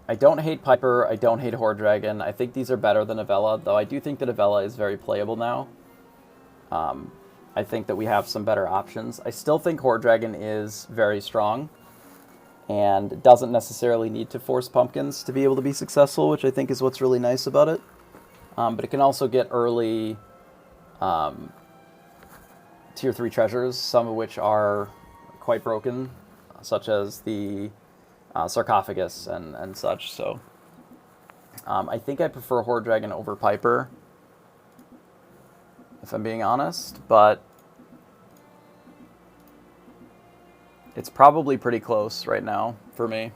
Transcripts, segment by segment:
I don't hate Piper, I don't hate Horde Dragon. I think these are better than Avella, though I do think that Avella is very playable now. I think that we have some better options. I still think Horde Dragon is very strong and doesn't necessarily need to force pumpkins to be able to be successful, which I think is what's really nice about it. But it can also get early tier 3 treasures, some of which are quite broken, such as the sarcophagus and such. So I think I prefer Horde Dragon over Piper, if I'm being honest, but it's probably pretty close right now for me.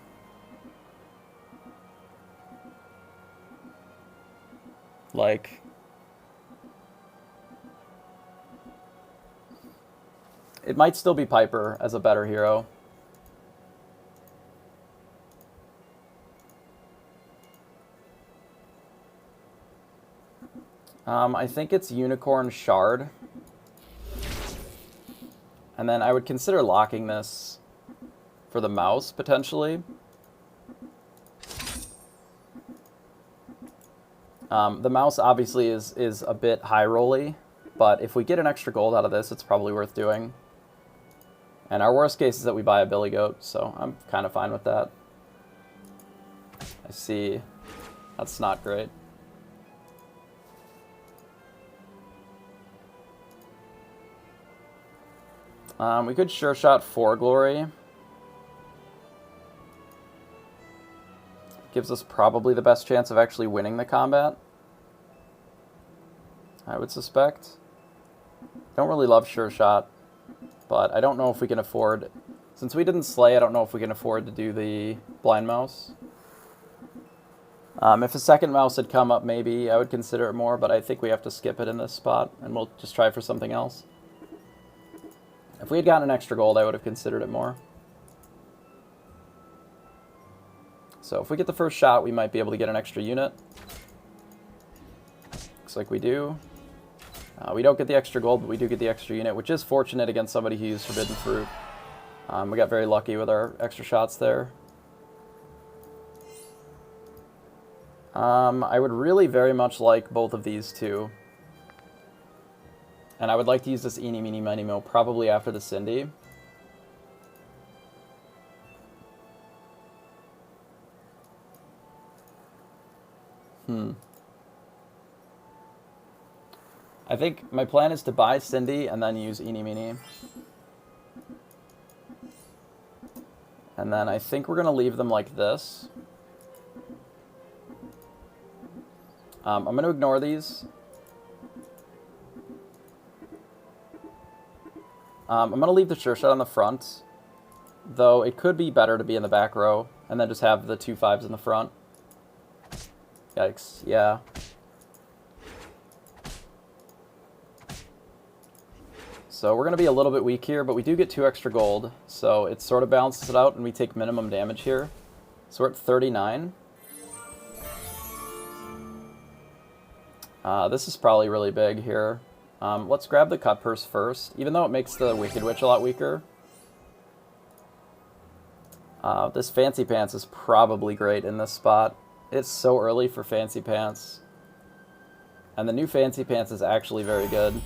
Like, it might still be Piper as a better hero. I think it's Unicorn Shard. And then I would consider locking this for the mouse, potentially. The mouse obviously is a bit high rolly, but if we get an extra gold out of this, it's probably worth doing. And our worst case is that we buy a Billy Goat, so I'm kind of fine with that. I see. That's not great. We could Sure Shot 4 Glory. Gives us probably the best chance of actually winning the combat, I would suspect. Don't really love Sure Shot, but I don't know if we can afford... Since we didn't slay, I don't know if we can afford to do the Blind Mouse. If a second mouse had come up, maybe I would consider it more, but I think we have to skip it in this spot, and we'll just try for something else. If we had gotten an extra gold, I would have considered it more. So if we get the first shot, we might be able to get an extra unit. Looks like we do. We don't get the extra gold, but we do get the extra unit, which is fortunate against somebody who used Forbidden Fruit. We got very lucky with our extra shots there. I would really very much like both of these two. And I would like to use this Eeny, Meeny, Miny, Mo probably after the Cindy. I think my plan is to buy Cindy and then use Eeny, Meeny. And then I think we're going to leave them like this. I'm going to ignore these. I'm going to leave the Sure Shot on the front, though it could be better to be in the back row and then just have the 2 5s in the front. Yikes, yeah. So we're going to be a little bit weak here, but we do get 2 extra gold, so it sort of balances it out and we take minimum damage here. So we're at 39. This is probably really big here. Let's grab the Cut Purse first, even though it makes the Wicked Witch a lot weaker. This Fancy Pants is probably great in this spot. It's so early for Fancy Pants. And the new Fancy Pants is actually very good.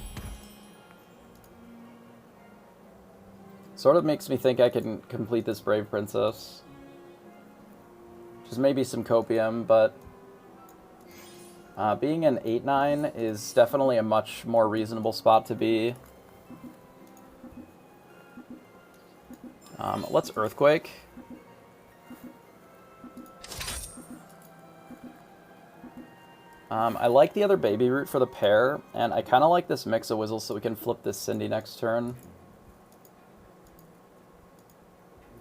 Sort of makes me think I can complete this Brave Princess. Which is maybe some copium, but... being an 8-9 is definitely a much more reasonable spot to be. Let's Earthquake. I like the other Baby Root for the pair, and I kind of like this Mix-a-Wizzle so we can flip this Cindy next turn.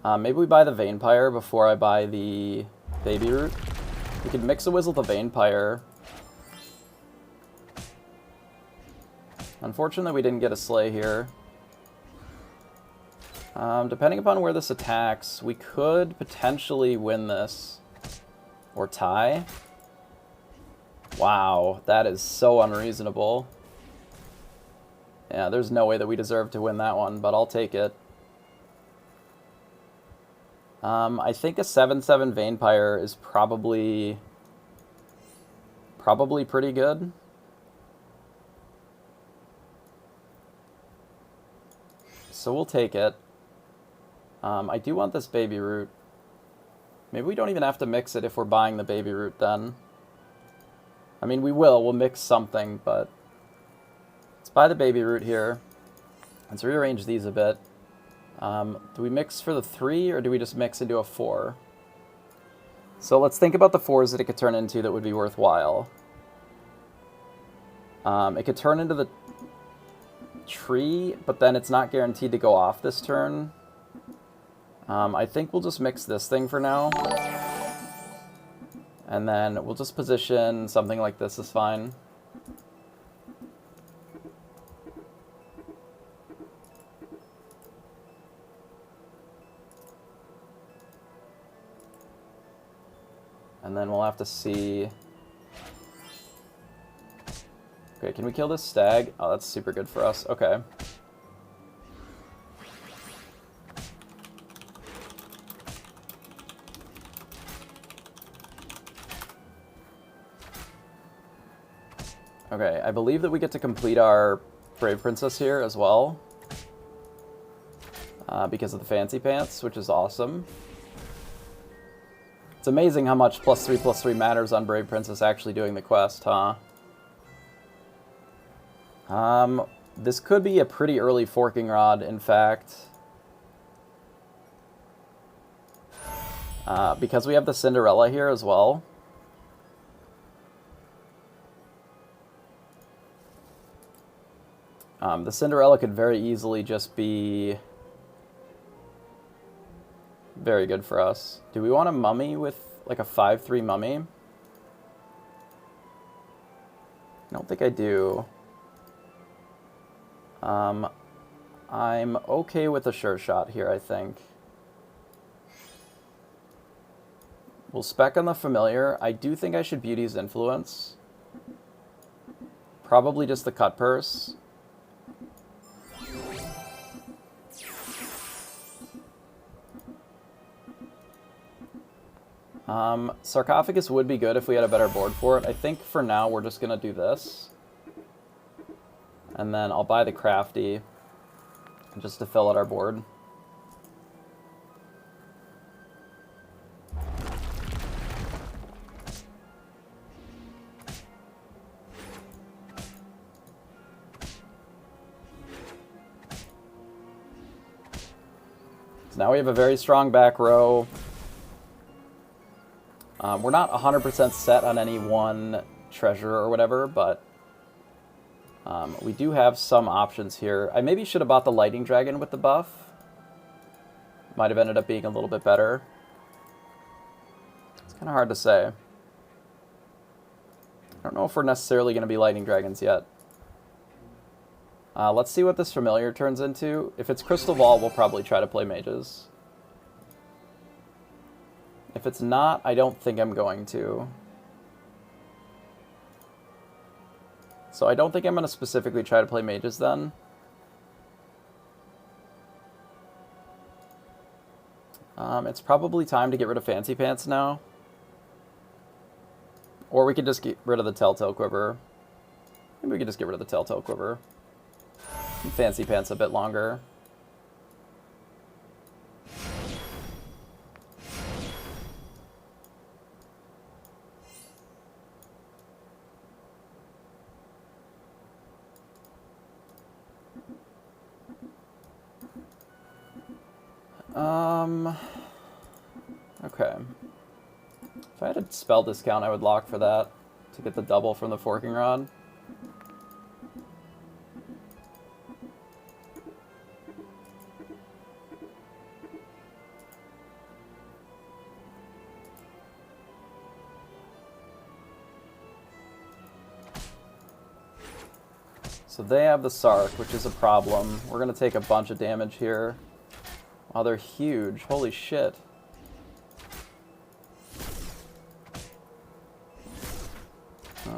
Maybe we buy the Vainpire before I buy the Baby Root. We could Mix-a-Wizzle the Vainpire. Unfortunately, we didn't get a Slay here. Depending upon where this attacks, we could potentially win this. Or tie. Wow, that is so unreasonable. Yeah, there's no way that we deserve to win that one, but I'll take it. I think a 7/7 Vampire is probably pretty good. So we'll take it. I do want this baby root. Maybe we don't even have to mix it if we're buying the baby root then. I mean, we'll mix something, but let's buy the baby root here. Let's rearrange these a bit. Do we mix for the 3, or do we just mix into a 4? So let's think about the 4s that it could turn into that would be worthwhile. It could turn into the tree, but then it's not guaranteed to go off this turn. I think we'll just mix this thing for now. And then we'll just position something like this is fine. And then we'll have to see... Okay, can we kill this stag? Oh, that's super good for us. Okay. Okay, I believe that we get to complete our Brave Princess here as well. Because of the Fancy Pants, which is awesome. It's amazing how much +3/+3 matters on Brave Princess actually doing the quest, huh? This could be a pretty early Forking Rod, in fact. Because we have the Cinderella here as well. The Cinderella could very easily just be very good for us. Do we want a mummy with like a 5/3 mummy? I don't think I do. I'm okay with a sure shot here, I think. We'll spec on the familiar. I do think I should Beauty's Influence. Probably just the cut purse. Sarcophagus would be good if we had a better board for it. I think for now we're just going to do this. And then I'll buy the Crafty just to fill out our board. So now we have a very strong back row. We're not 100% set on any one treasure or whatever, but we do have some options here. I maybe should have bought the Lightning Dragon with the buff. Might have ended up being a little bit better. It's kind of hard to say. I don't know if we're necessarily going to be Lightning Dragons yet. Let's see what this familiar turns into. If it's Crystal Ball, we'll probably try to play mages. If it's not, I don't think I'm going to. So I don't think I'm going to specifically try to play mages then. It's probably time to get rid of Fancy Pants now. Or we could just get rid of the Telltale Quiver. Maybe we could just get rid of the Telltale Quiver. And Fancy Pants a bit longer. Okay. If I had a spell discount, I would lock for that to get the double from the Forking Rod. So they have the Sark, which is a problem. We're going to take a bunch of damage here. Wow, they're huge. Holy shit.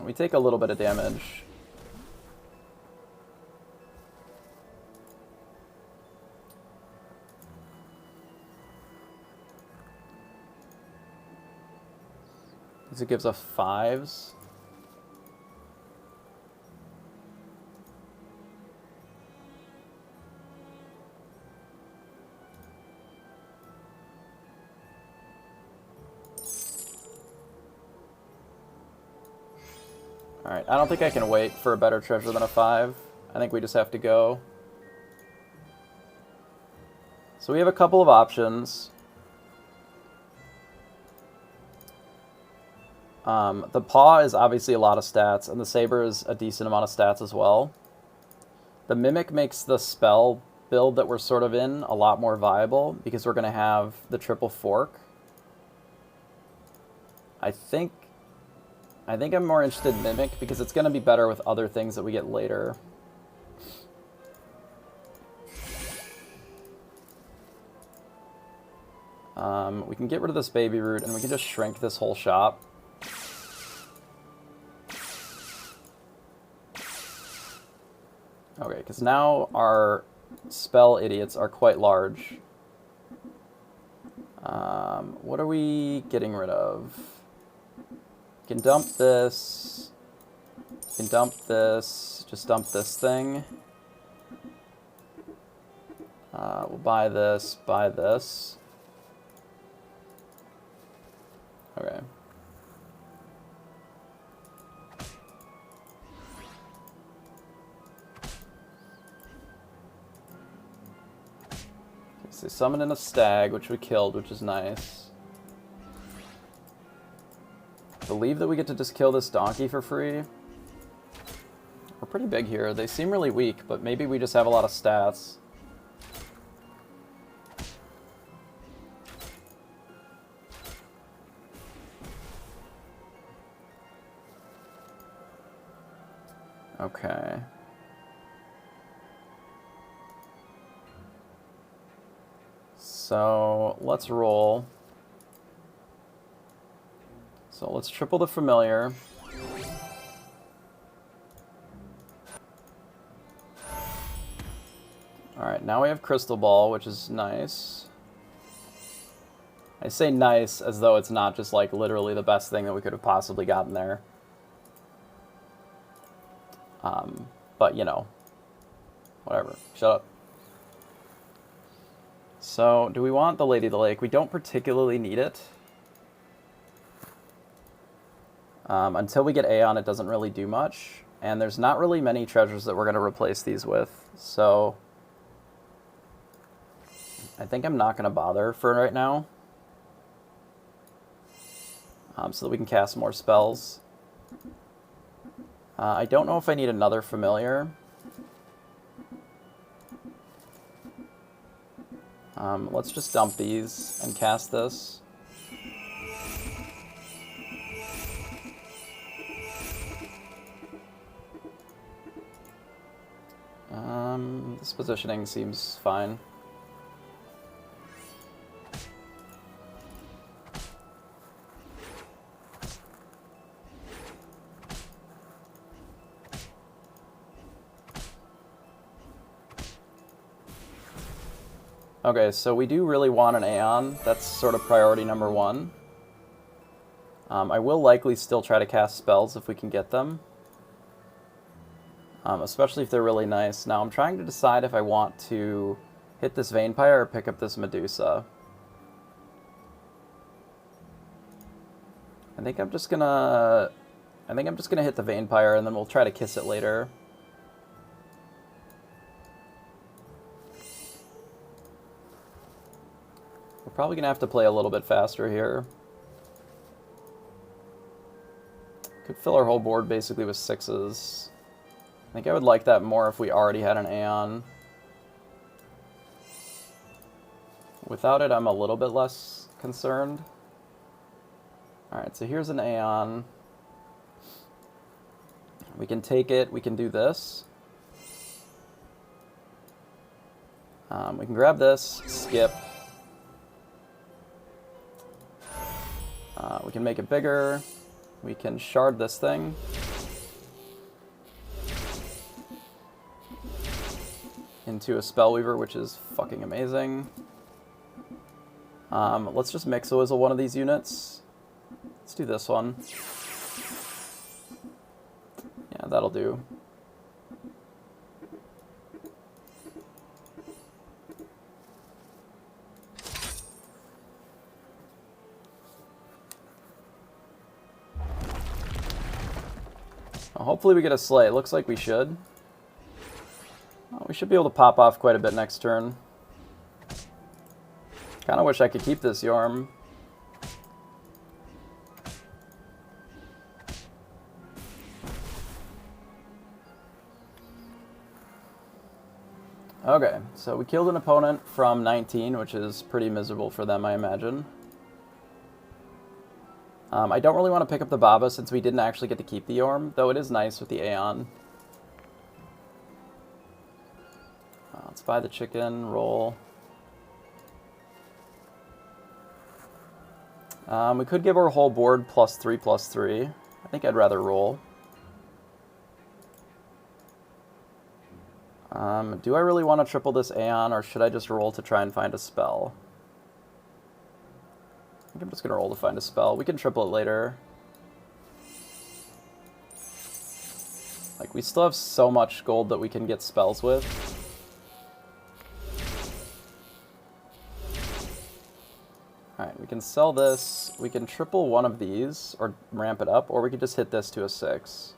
We take a little bit of damage. It gives us 5s. Alright, I don't think I can wait for a better treasure than a 5. I think we just have to go. So we have a couple of options. The paw is obviously a lot of stats, and the saber is a decent amount of stats as well. The mimic makes the spell build that we're sort of in a lot more viable, because we're going to have the triple fork. I think I'm more interested in Mimic, because it's going to be better with other things that we get later. We can get rid of this baby root, and we can just shrink this whole shop. Okay, because now our spell idiots are quite large. What are we getting rid of? We can dump this. We can dump this. Just dump this thing. We'll buy this, buy this. Okay. So summon in a stag, which we killed, which is nice. I believe that we get to just kill this donkey for free. We're pretty big here. They seem really weak, but maybe we just have a lot of stats. Okay. So let's roll. So let's triple the familiar. Alright, now we have Crystal Ball, which is nice. I say nice as though it's not just like literally the best thing that we could have possibly gotten there. But you know, whatever. Shut up. So, do we want the Lady of the Lake? We don't particularly need it. Until we get Aeon, it doesn't really do much. And there's not really many treasures that we're going to replace these with. So, I think I'm not going to bother for right now. So that we can cast more spells. I don't know if I need another familiar. Let's just dump these and cast this. This positioning seems fine. Okay, so we do really want an Aeon. That's sort of priority number 1. I will likely still try to cast spells if we can get them. Especially if they're really nice. Now I'm trying to decide if I want to hit this Vampire or pick up this Medusa. I think I'm just gonna hit the Vampire and then we'll try to kiss it later. We're probably going to have to play a little bit faster here. Could fill our whole board basically with 6s. I think I would like that more if we already had an Aeon. Without it, I'm a little bit less concerned. Alright, so here's an Aeon. We can take it, we can do this. We can grab this, skip. We can make it bigger. We can shard this thing. Into a Spellweaver, which is fucking amazing. Let's just Mixoizzle one of these units. Let's do this one. Yeah, that'll do. Well, hopefully we get a Slay. It looks like we should. Well, we should be able to pop off quite a bit next turn. Kind of wish I could keep this Yorm. Okay, so we killed an opponent from 19, which is pretty miserable for them, I imagine. I don't really want to pick up the Baba since we didn't actually get to keep the Yorm, though it is nice with the Aeon. Let's buy the chicken, roll. We could give our whole board +3/+3. I think I'd rather roll. Do I really want to triple this Aeon, or should I just roll to try and find a spell? I think I'm just going to roll to find a spell. We can triple it later. Like, we still have so much gold that we can get spells with. Alright, we can sell this. We can triple one of these, or ramp it up, or we could just hit this to a 6.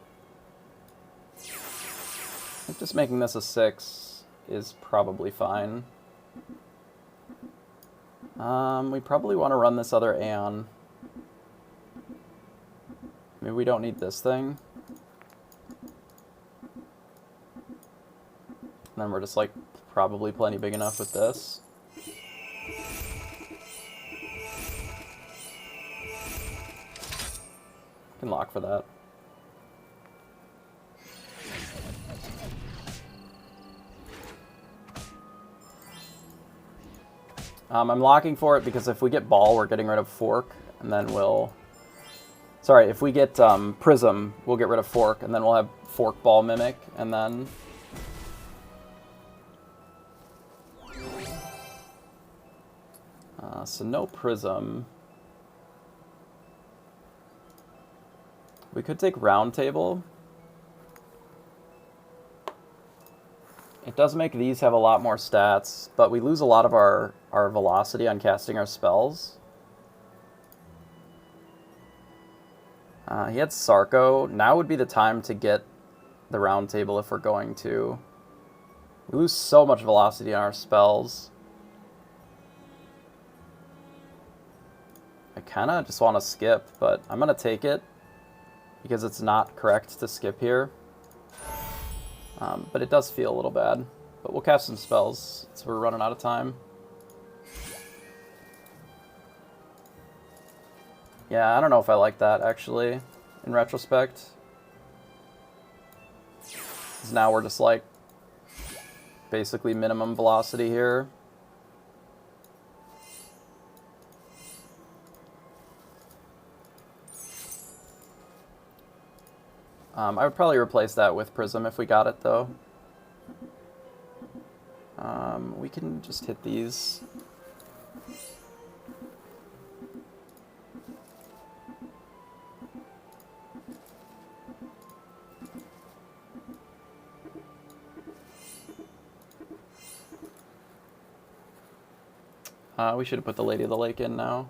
I think just making this a 6 is probably fine. We probably want to run this other Aeon. Maybe we don't need this thing. And then we're just like probably plenty big enough with this. Can lock for that. I'm locking for it because if we get Ball, we're getting rid of Fork, and then we'll... Sorry, if we get Prism, we'll get rid of Fork, and then we'll have Fork, Ball, Mimic, and then... so no Prism. We could take Round Table. It does make these have a lot more stats, but we lose a lot of our velocity on casting our spells. He had Sarko. Now would be the time to get the Round Table if we're going to. We lose so much velocity on our spells. I kind of just want to skip, but I'm going to take it because it's not correct to skip here. But it does feel a little bad. But we'll cast some spells, so we're running out of time. Yeah, I don't know if I like that, actually, in retrospect. 'Cause now we're just, like, basically minimum velocity here. I would probably replace that with Prism if we got it, though. We can just hit these. We should have put the Lady of the Lake in now.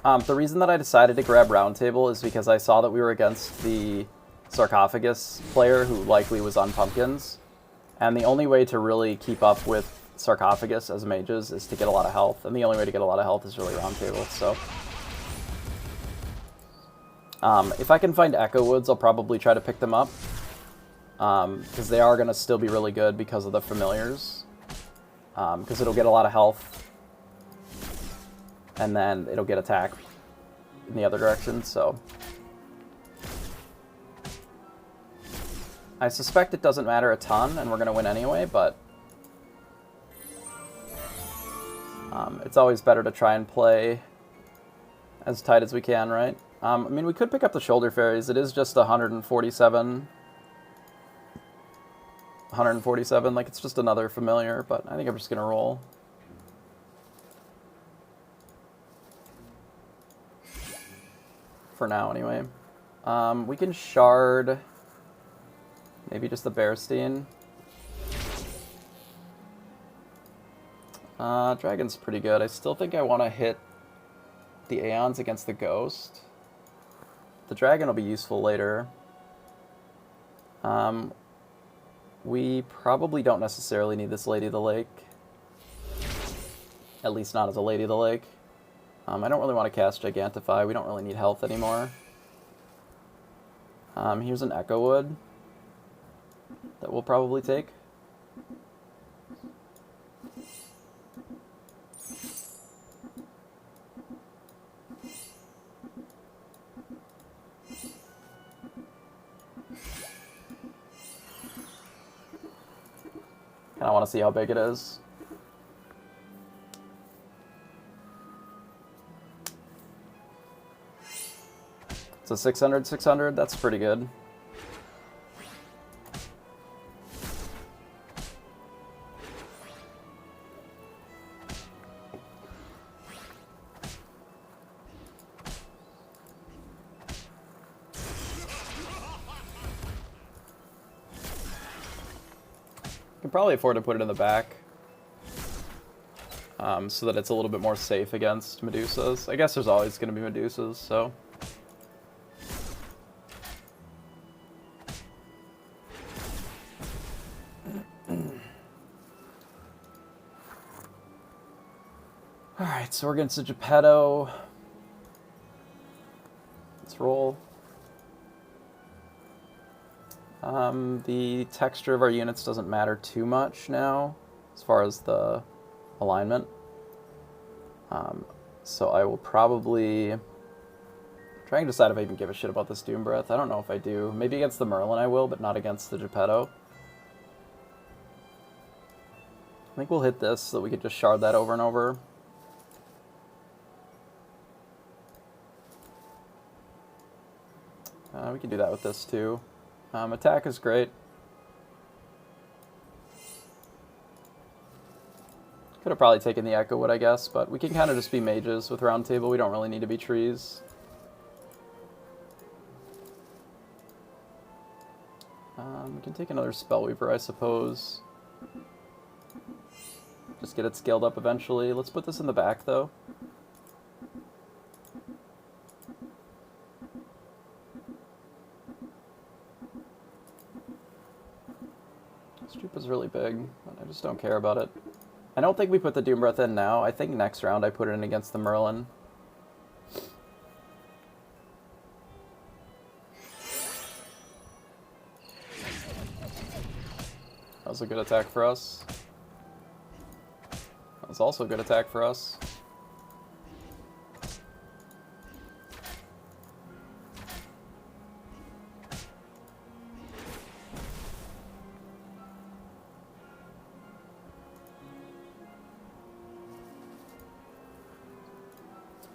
The reason that I decided to grab Round Table is because I saw that we were against the Sarcophagus player who likely was on Pumpkins. And the only way to really keep up with Sarcophagus as mages is to get a lot of health. And the only way to get a lot of health is really Round Table, so... if I can find Echo Woods, I'll probably try to pick them up. Because they are going to still be really good because of the familiars. Because it'll get a lot of health. And then it'll get attack in the other direction, so... I suspect it doesn't matter a ton, and we're going to win anyway, but... it's always better to try and play as tight as we can, right? I mean, we could pick up the Shoulder Fairies. It is just 147. 147, like, it's just another familiar, but I think I'm just going to roll. for now, anyway. We can shard maybe just the Bearstein. Dragon's pretty good. I still think I want to hit the Aeons against the Ghost. The Dragon will be useful later. We probably don't necessarily need this Lady of the Lake. At least not as a Lady of the Lake. I don't really want to cast Gigantify. We don't really need health anymore. Here's an Echo Wood that we'll probably take. And I want to see how big it is. It's a 600, that's pretty good. Can probably afford to put it in the back, so that it's a little bit more safe against Medusas. I guess there's always going to be Medusas, so. Alright, so we're against a Geppetto. Let's roll. The texture of our units doesn't matter too much now, as far as the alignment. So I will probably try and decide if I even give a shit about this Doom Breath. I don't know if I do. Maybe against the Merlin I will, but not against the Geppetto. I think we'll hit this so that we could just shard that over and over. We can do that with this too. Attack is great. Could have probably taken the Echo Wood, I guess, but we can kind of just be mages with Round Table. We don't really need to be trees. We can take another Spellweaver, I suppose. Just get it scaled up eventually. Let's put this in the back, though. Stoop is really big, but I just don't care about it. I don't think we put the Doom Breath in now. I think next round I put it in against the Merlin. That was a good attack for us. That was also a good attack for us.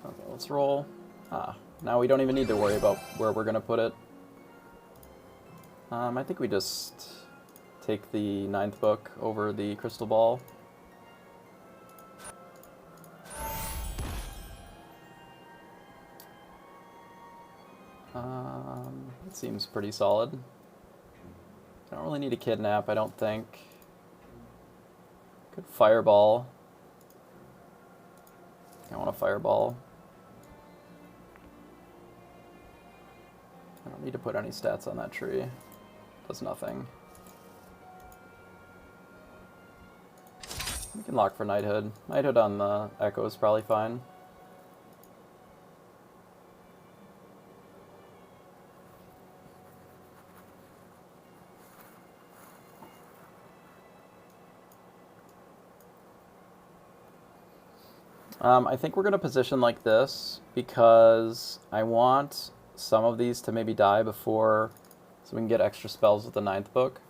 Okay, let's roll. Now we don't even need to worry about where we're going to put it. I think we just take the 9th book over the Crystal Ball. It seems pretty solid. I don't really need a Kidnap, I don't think. Good Fireball. I want a Fireball. I don't need to put any stats on that tree. Does nothing. We can lock for Knighthood. Knighthood on the Echo is probably fine. I think we're going to position like this because I want some of these to maybe die before, so we can get extra spells with the 9th book.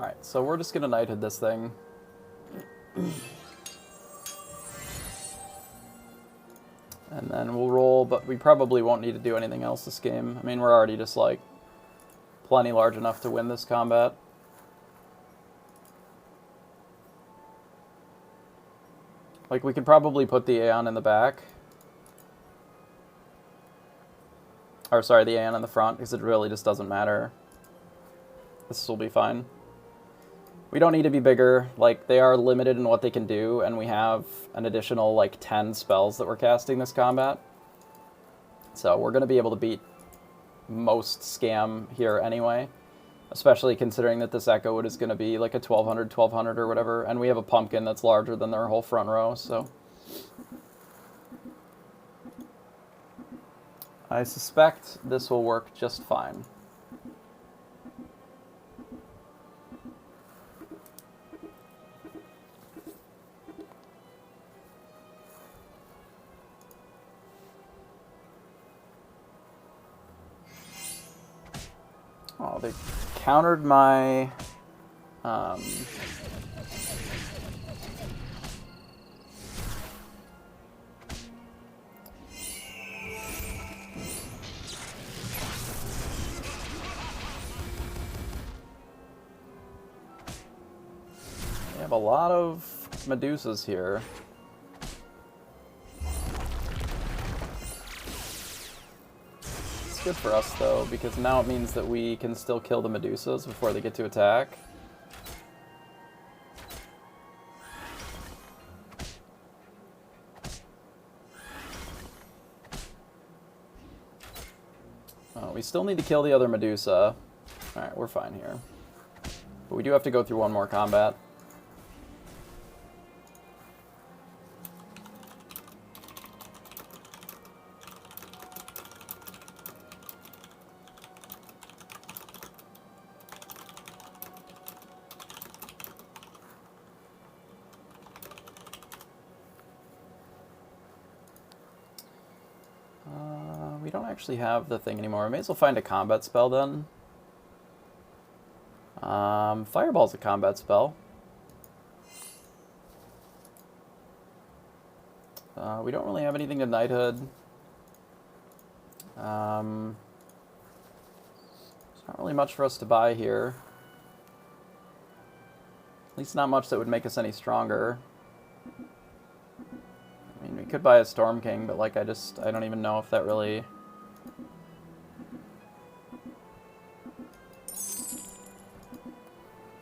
Alright, so we're just going to knighthood this thing. And then we'll roll, but we probably won't need to do anything else this game. I mean, we're already just, like, plenty large enough to win this combat. Like, we could probably put the Aeon in the back. Or, sorry, the Aeon in the front, because it really just doesn't matter. This will be fine. We don't need to be bigger. Like, they are limited in what they can do, and we have an additional, like, 10 spells that we're casting this combat. So we're going to be able to beat most scam here anyway, especially considering that this Echo is going to be, like, a 1200 or whatever, and we have a Pumpkin that's larger than their whole front row, so... I suspect this will work just fine. Oh, they countered my... We have a lot of Medusas here. It's good for us, though, because now it means that we can still kill the Medusas before they get to attack. Oh, we still need to kill the other Medusa. Alright, we're fine here. But we do have to go through one more combat. We don't actually have the thing anymore. We may as well find a combat spell then. Fireball's a combat spell. We don't really have anything to knighthood. There's not really much for us to buy here. At least not much that would make us any stronger. I mean, we could buy a Storm King, but like I don't even know if that really...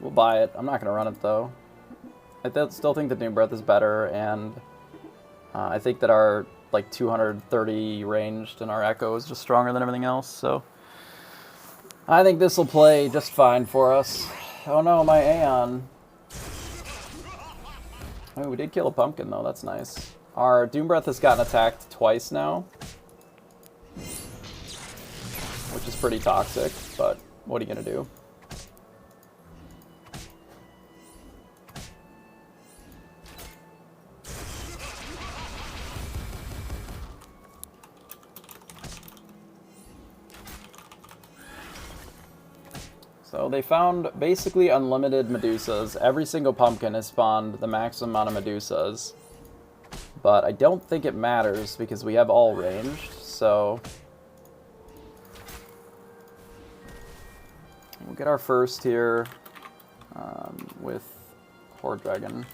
We'll buy it. I'm not going to run it, though. I still think the Doom Breath is better, and I think that our, like, 230 ranged and our Echo is just stronger than everything else, so... I think this will play just fine for us. Oh no, my Aeon. Oh, we did kill a Pumpkin, though. That's nice. Our Doom Breath has gotten attacked twice now, which is pretty toxic, but what are you going to do? So they found basically unlimited Medusas. Every single Pumpkin has spawned the maximum amount of Medusas. But I don't think it matters because we have all ranged, so... We'll get our first here with Horde Dragon.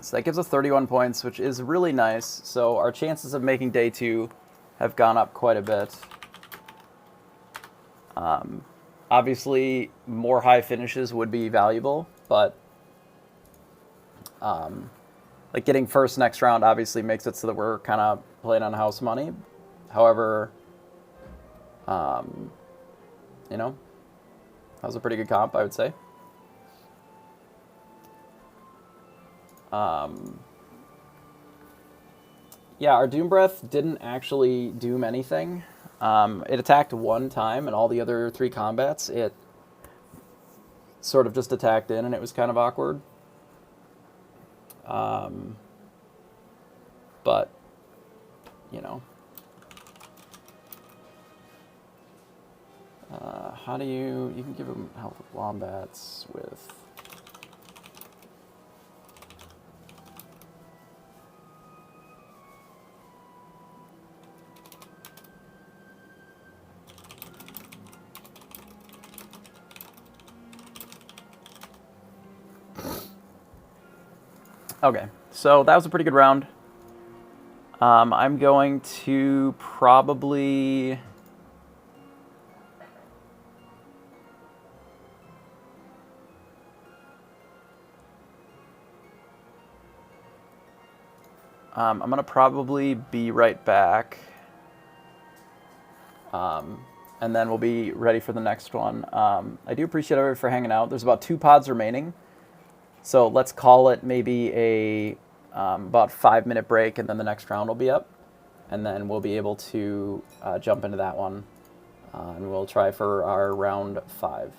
So that gives us 31 points, which is really nice. So our chances of making day 2 have gone up quite a bit. Obviously, more high finishes would be valuable, but like getting first next round obviously makes it so that we're kind of playing on house money. However, you know, that was a pretty good comp, I would say. Yeah, our Doom Breath didn't actually doom anything. It attacked one time, and all the other 3 combats, it sort of just attacked in, and it was kind of awkward. But, you know. How do you can give them health with wombats with... Okay, so that was a pretty good round. I'm going to probably... I'm going to probably be right back. And then we'll be ready for the next one. I do appreciate everybody for hanging out. There's about 2 pods remaining. So let's call it maybe a about 5-minute break, and then the next round will be up. And then we'll be able to jump into that one. And we'll try for our round 5.